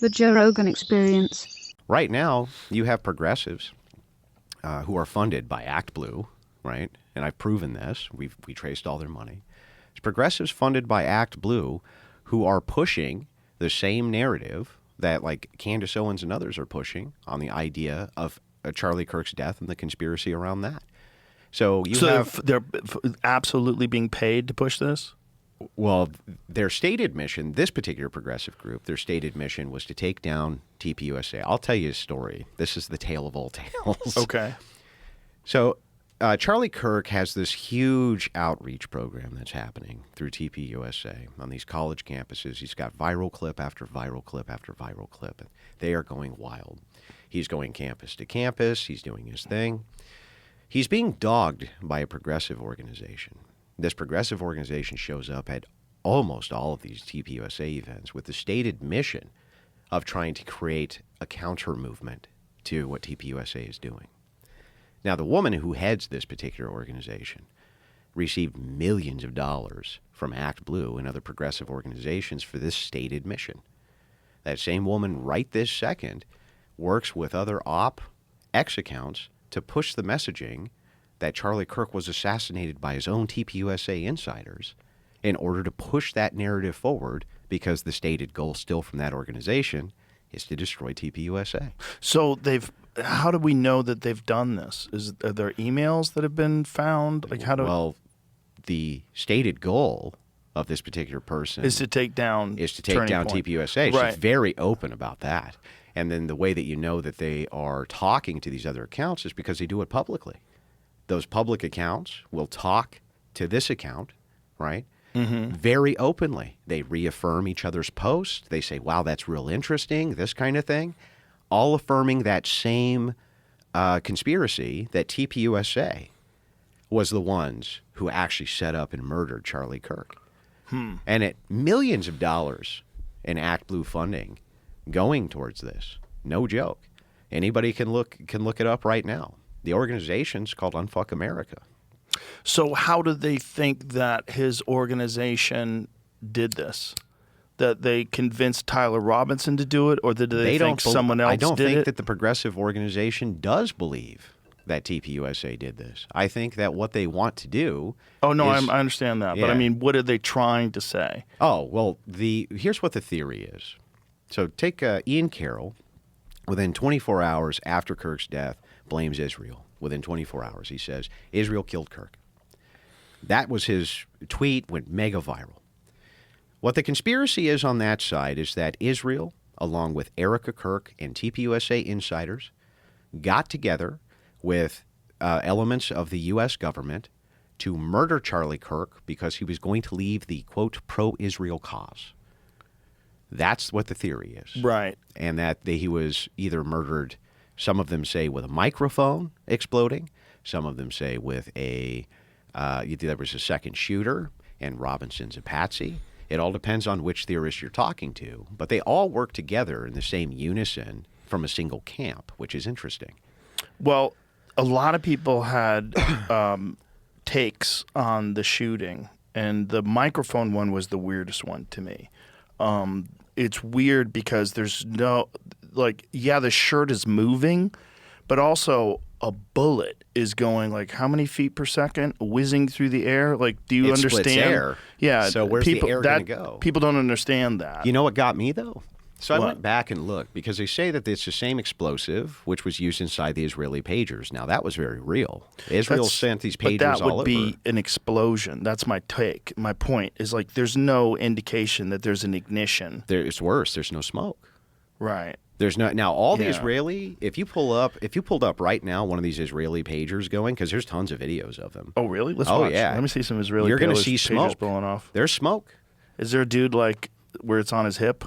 The Joe Rogan Experience. Right now, you have progressives who are funded by ActBlue, right? And I've proven this. We traced all their money. It's progressives funded by ActBlue who are pushing the same narrative that like Candace Owens and others are pushing on the idea of Charlie Kirk's death and the conspiracy around that. So they're absolutely being paid to push this? Well, their stated mission, this particular progressive group, their stated mission was to take down TPUSA. I'll tell you a story. This is the tale of all tales. Okay. So Charlie Kirk has this huge outreach program that's happening through TPUSA on these college campuses. He's got viral clip after viral clip after viral clip. And they are going wild. He's going campus to campus. He's doing his thing. He's being dogged by a progressive organization. This progressive organization shows up at almost all of these TPUSA events with the stated mission of trying to create a counter movement to what TPUSA is doing. Now, the woman who heads this particular organization received millions of dollars from ActBlue and other progressive organizations for this stated mission. That same woman right this second works with other X accounts to push the messaging that Charlie Kirk was assassinated by his own TPUSA insiders in order to push that narrative forward because the stated goal still from that organization is to destroy TPUSA. So how do we know that they've done this? Are there emails that have been found? Well, the stated goal of this particular person is to take down TPUSA. Right. She's very open about that. And then the way that you know that they are talking to these other accounts is because they do it publicly. Those public accounts will talk to this account, right? Mm-hmm. Very openly. They reaffirm each other's posts. They say, wow, that's real interesting, this kind of thing. All affirming that same conspiracy that TPUSA was the ones who actually set up and murdered Charlie Kirk. And at millions of dollars in ActBlue funding going towards this. No joke. Anybody can look it up right now. The organization's called Unfuck America. So how do they think that his organization did this? That they convinced Tyler Robinson to do it, or did they think someone else did it? I don't think that the progressive organization does believe that TPUSA did this. I think that what they want to do I understand that. Yeah. But I mean, what are they trying to say? Oh, well, here's what the theory is. So take Ian Carroll, within 24 hours after Kirk's death, blames Israel. Within 24 hours, he says, Israel killed Kirk. That was his tweet, went mega viral. What the conspiracy is on that side is that Israel, along with Erica Kirk and TPUSA insiders, got together with elements of the U.S. government to murder Charlie Kirk because he was going to leave the, quote, pro-Israel cause. That's what the theory is. Right. And that he was either murdered, some of them say with a microphone exploding, some of them say with there was a second shooter, and Robinson's a patsy. It all depends on which theorist you're talking to. But they all work together in the same unison from a single camp, which is interesting. Well, a lot of people had takes on the shooting, and the microphone one was the weirdest one to me. It's weird because there's no, the shirt is moving, but also a bullet is going how many feet per second, whizzing through the air? Do you understand? Splits air. Yeah. So where's the air going to go? People don't understand that. You know what got me, though? So I went back and looked because they say that it's the same explosive which was used inside the Israeli pagers. Now, that was very real. Israel sent these pagers all over. But that would be an explosion. That's my take. My point is there's no indication that there's an ignition. It's worse. There's no smoke. Right. There's no now all the Israeli. If you pulled up right now one of these Israeli pagers going, because there's tons of videos of them. Oh really? Let's watch. Yeah. Let me see some Israeli. You're going to see pagers smoke blowing off. There's smoke. Is there a dude where it's on his hip?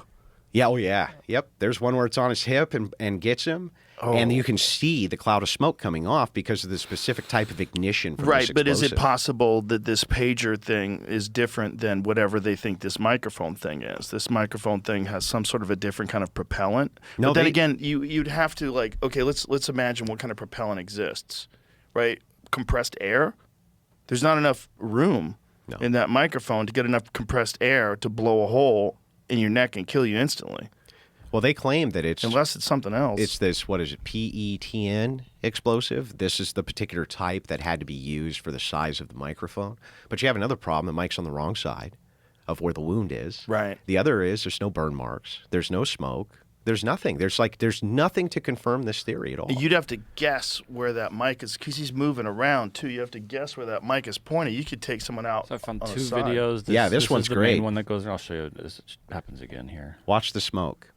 Yeah. Oh yeah. Yep. There's one where it's on his hip and gets him. Oh. And you can see the cloud of smoke coming off because of the specific type of ignition from this explosive. But is it possible that this pager thing is different than whatever they think this microphone thing is? This microphone thing has some sort of a different kind of propellant. No, but then again, you'd have to okay, let's imagine what kind of propellant exists, right? Compressed air. There's not enough room in that microphone to get enough compressed air to blow a hole in your neck and kill you instantly. Well, they claim that unless it's something else. It's this, what is it, PETN explosive. This is the particular type that had to be used for the size of the microphone. But you have another problem. The mic's on the wrong side of where the wound is. Right. The other is there's no burn marks. There's no smoke. There's nothing. There's nothing to confirm this theory at all. You'd have to guess where that mic is, because he's moving around too. You have to guess where that mic is pointing. You could take someone out. So I found on 2 the side. videos. This one's is the great. Main one that goes. I'll show you. This happens again here. Watch the smoke.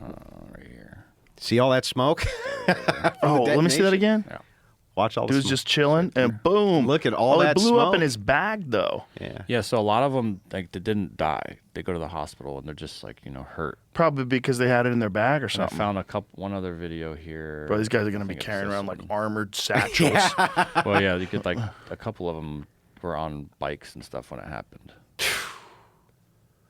Right here. See all that smoke? Oh, let me see that again. Yeah. Watch all the Dude's smoke. just chilling, and boom! Look at all it that blew up smoke. in his bag, though. Yeah. Yeah. So a lot of them, like, they didn't die. They go to the hospital and they're just like, hurt. Probably because they had it in their bag or And I something. found one other video here. Bro, these guys are going I to be think it's carrying this around like one. armored satchels. Well, yeah, you could like a couple of them were on bikes and stuff when it happened.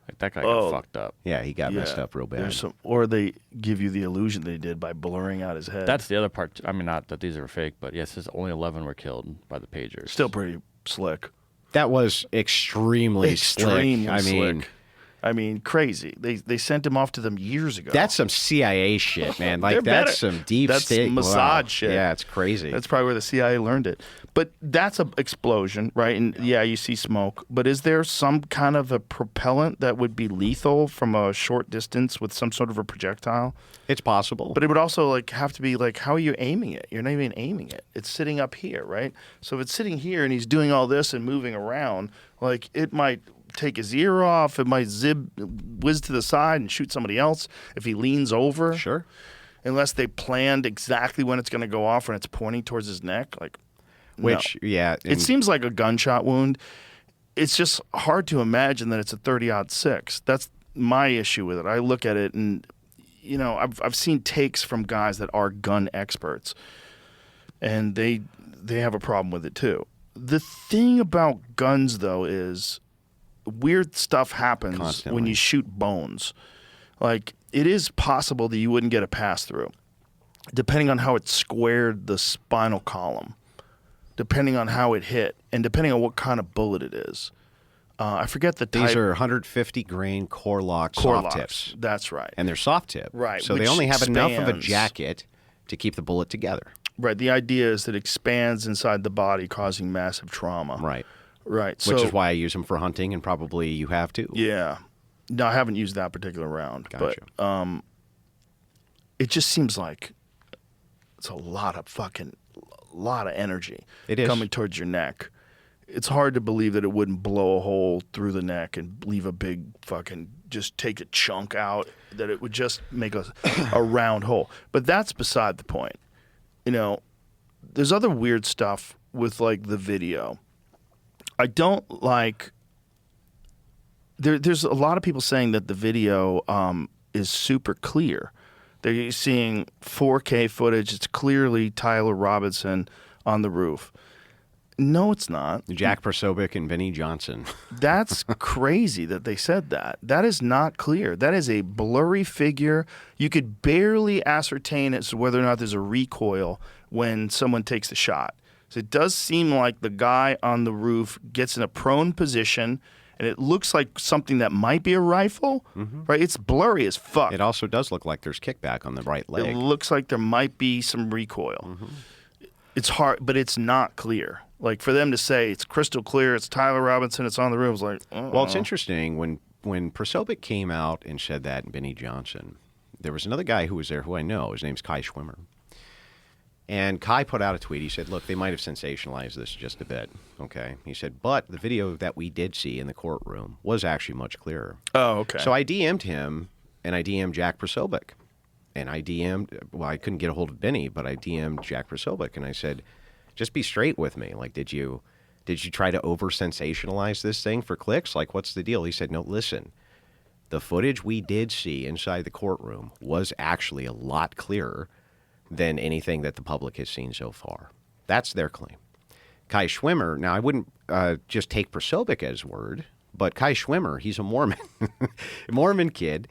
Like that guy got fucked up. Yeah, he got messed up real bad. There's or they give you the illusion they did by blurring out his head. That's the other part. I mean, not that these are fake, but yes, only 11 were killed by the pagers. still pretty slick. That was extremely Extremely slick. slick. I mean, crazy. They sent him off to them years ago. That's some CIA shit, man. Like, They're better. that's some deep That's state. Mossad shit. Yeah, it's crazy. That's probably where the CIA learned it. But that's an explosion, right? And yeah, you see smoke. But is there some kind of a propellant that would be lethal from a short distance with some sort of a projectile? It's possible. But it would also like have to be like, how are you aiming it? You're not even aiming it. It's sitting up here, right? So if it's sitting here and he's doing all this and moving around, like it might take his ear off. It might whiz to the side and shoot somebody else if he leans over. Sure. Unless they planned exactly when it's going to go off and it's pointing towards his neck. Like, Which, no. yeah. It seems like a gunshot wound. It's just hard to imagine that it's a 30-06. That's my issue with it. I look at it and, I've seen takes from guys that are gun experts, and they have a problem with it too. The thing about guns, though, is weird stuff happens Constantly. when you shoot bones. Like, it is possible that you wouldn't get a pass-through, depending on how it squared the spinal column, depending on how it hit, and depending on what kind of bullet it is. I forget the type. These are 150 grain core lock soft tips. That's right. And they're soft tip. Right, So they which only have enough of a expands. jacket to keep the bullet together. Right. The idea is that it expands inside the body, causing massive trauma. Right. Right. Which So, is why I use them for hunting, and probably you have too. yeah. No, I haven't used that particular round. Gotcha. But it just seems like it's a lot of energy It is. coming towards your neck. It's hard to believe that it wouldn't blow a hole through the neck and leave a big just take a chunk out, that it would just make a round hole. But that's beside the point. There's other weird stuff with like the video. I don't like. There's a lot of people saying that the video is super clear. They're seeing 4K footage. It's clearly Tyler Robinson on the roof. No, it's not. Jack Prosobic and Benny Johnson. That's crazy that they said that. That is not clear. That is a blurry figure. You could barely ascertain as to whether or not there's a recoil when someone takes the shot. So it does seem like the guy on the roof gets in a prone position, and it looks like something that might be a rifle, right? It's blurry as fuck. It also does look like there's kickback on the right It leg. looks like there might be some recoil. It's hard, but it's not clear. Like, for them to say it's crystal clear, it's Tyler Robinson, it's on the roof, it's like, Well, it's interesting. When Prosobic came out and said that, and Benny Johnson, there was another guy who was there who I know. His name's Kai Schwimmer. And Kai put out a tweet. He said, look, they might have sensationalized this just a bit, okay? He said, but the video that we did see in the courtroom was actually much clearer. oh, okay. So I DM'd him, and I DM'd Jack Prosobic. And I I couldn't get a hold of Benny, but I DM'd Jack Prosobic, and I said, just be straight with me. Like, did you try to over-sensationalize this thing for clicks? Like, what's the deal? He said, no, listen, the footage we did see inside the courtroom was actually a lot clearer than anything that the public has seen so far. That's their claim. Kai Schwimmer, now I wouldn't just take Prosobic as word, but Kai Schwimmer, he's a Mormon, Mormon kid,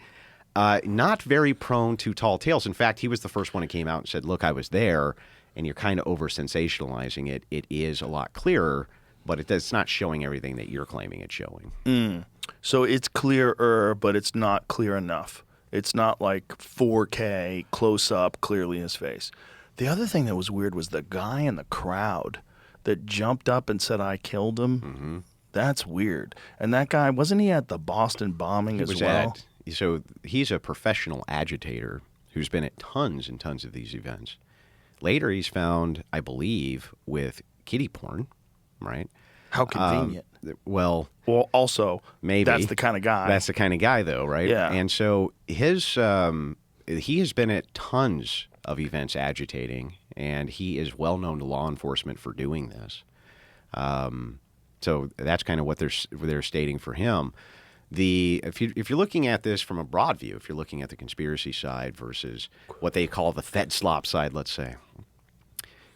not very prone to tall tales. In fact, he was the first one who came out and said, look, I was there, and you're kind of over-sensationalizing it. It is a lot clearer, but it's not showing everything that you're claiming it's showing. So it's clearer, but it's not clear enough. It's not like 4K close up, clearly his face. The other thing that was weird was the guy in the crowd that jumped up and said, "I killed him." Mm-hmm. That's weird. And that guy, wasn't he at the Boston bombing as well? So he's a professional agitator who's been at tons and tons of these events. Later, he's found, I believe, with kiddie porn, right? How convenient. Well, also, maybe that's the kind of guy. That's the kind of guy, though, right? Yeah. And so he has been at tons of events agitating, and he is well known to law enforcement for doing this. So that's kind of what they're stating for him. If you're looking at this from a broad view, if you're looking at the conspiracy side versus what they call the Fed slop side, let's say,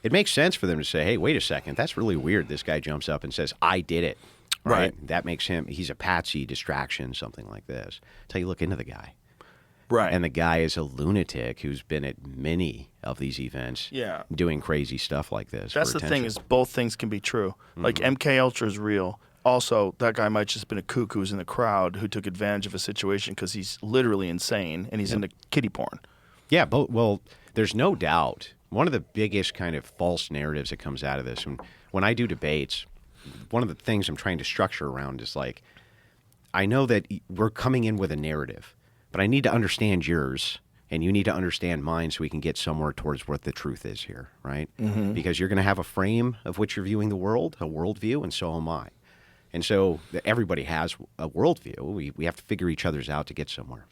it makes sense for them to say, "Hey, wait a second, that's really weird." This guy jumps up and says, "I did it." Right? That makes he's a patsy, distraction, something like this. Until you look into the guy. Right. And the guy is a lunatic who's been at many of these events doing crazy stuff like this. That's the thing, is both things can be true. Mm-hmm. Like MK Ultra is real. Also, that guy might just have been a kook who's in the crowd who took advantage of a situation because he's literally insane and he's into kiddie porn. Yeah, well, there's no doubt. One of the biggest kind of false narratives that comes out of this, when I do debates, one of the things I'm trying to structure around is like, I know that we're coming in with a narrative, but I need to understand yours, and you need to understand mine so we can get somewhere towards what the truth is here, right? Mm-hmm. Because you're going to have a frame of which you're viewing the world, a worldview, and so am I. And so everybody has a worldview. We have to figure each other's out to get somewhere.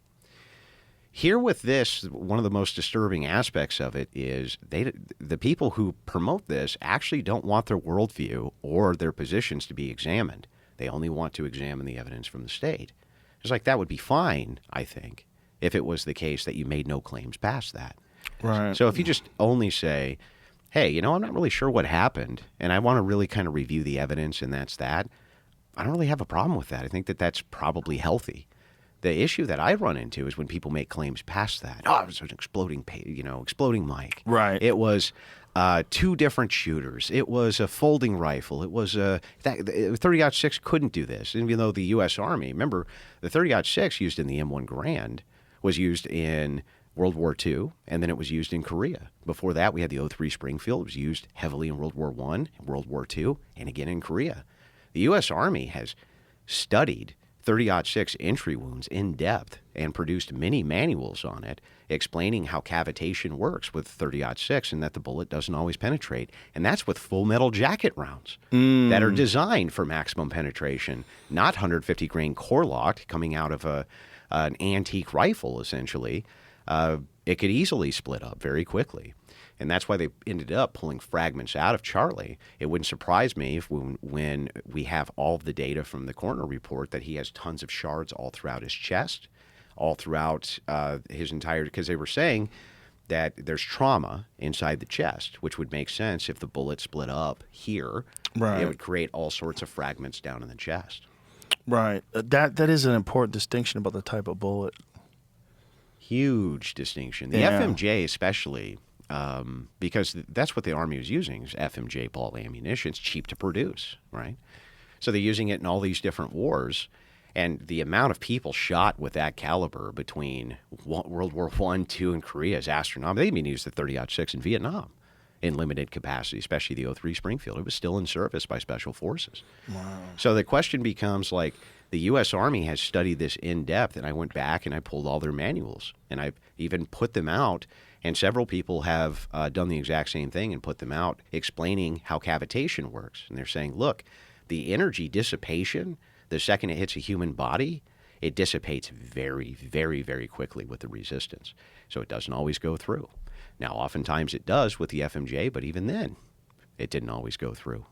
Here with this, one of the most disturbing aspects of it is the people who promote this actually don't want their worldview or their positions to be examined. They only want to examine the evidence from the state. It's like that would be fine, I think, if it was the case that you made no claims past that. Right. So if you just only say, "Hey, I'm not really sure what happened, and I want to really kind of review the evidence, and that's that," I don't really have a problem with that. I think that that's probably healthy. The issue that I run into is when people make claims past that. "Oh, it was an exploding mic. Right. It was 2 different shooters. It was a folding rifle. It was 30-06 couldn't do this." Even though the U.S. Army, remember, the 30-06 used in the M1 Garand was used in World War II, and then it was used in Korea. Before that, we had the 03 Springfield. It was used heavily in World War I, World War II, and again in Korea. The U.S. Army has studied 30-06 entry wounds in depth and produced many manuals on it explaining how cavitation works with 30-06 and that the bullet doesn't always penetrate. And that's with full metal jacket rounds that are designed for maximum penetration, not 150 grain core locked coming out of an antique rifle, essentially. It could easily split up very quickly. And that's why they ended up pulling fragments out of Charlie. It wouldn't surprise me if when we have all of the data from the coroner report that he has tons of shards all throughout his chest, all throughout his entire, because they were saying that there's trauma inside the chest, which would make sense if the bullet split up here. Right. It would create all sorts of fragments down in the chest. Right. That is an important distinction about the type of bullet. Huge distinction. The FMJ especially, because that's what the Army was using, is FMJ ball ammunition. It's cheap to produce, right? So they're using it in all these different wars. And the amount of people shot with that caliber between World War I, II, and Korea is astronomical. They even used the 30-06 in Vietnam in limited capacity, especially the 03 Springfield. It was still in service by special forces. Wow. So the question becomes, like, the U.S. Army has studied this in depth, and I went back and I pulled all their manuals, and I've even put them out, and several people have done the exact same thing and put them out explaining how cavitation works. And they're saying, look, the energy dissipation, the second it hits a human body, it dissipates very, very, very quickly with the resistance. So it doesn't always go through. Now, oftentimes it does with the FMJ, but even then, it didn't always go through.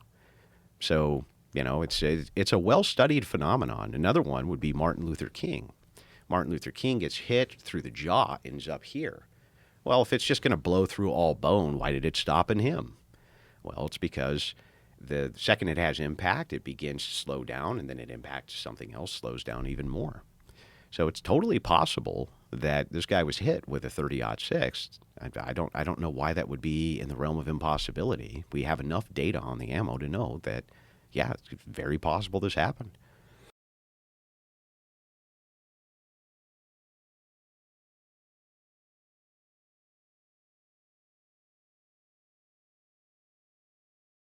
So, it's a well-studied phenomenon. Another one would be Martin Luther King. Martin Luther King gets hit through the jaw, ends up here. Well, if it's just going to blow through all bone, why did it stop in him? Well, it's because the second it has impact, it begins to slow down, and then it impacts something else, slows down even more. So it's totally possible that this guy was hit with a 30-06. I don't know why that would be in the realm of impossibility. We have enough data on the ammo to know that, yeah, it's very possible this happened.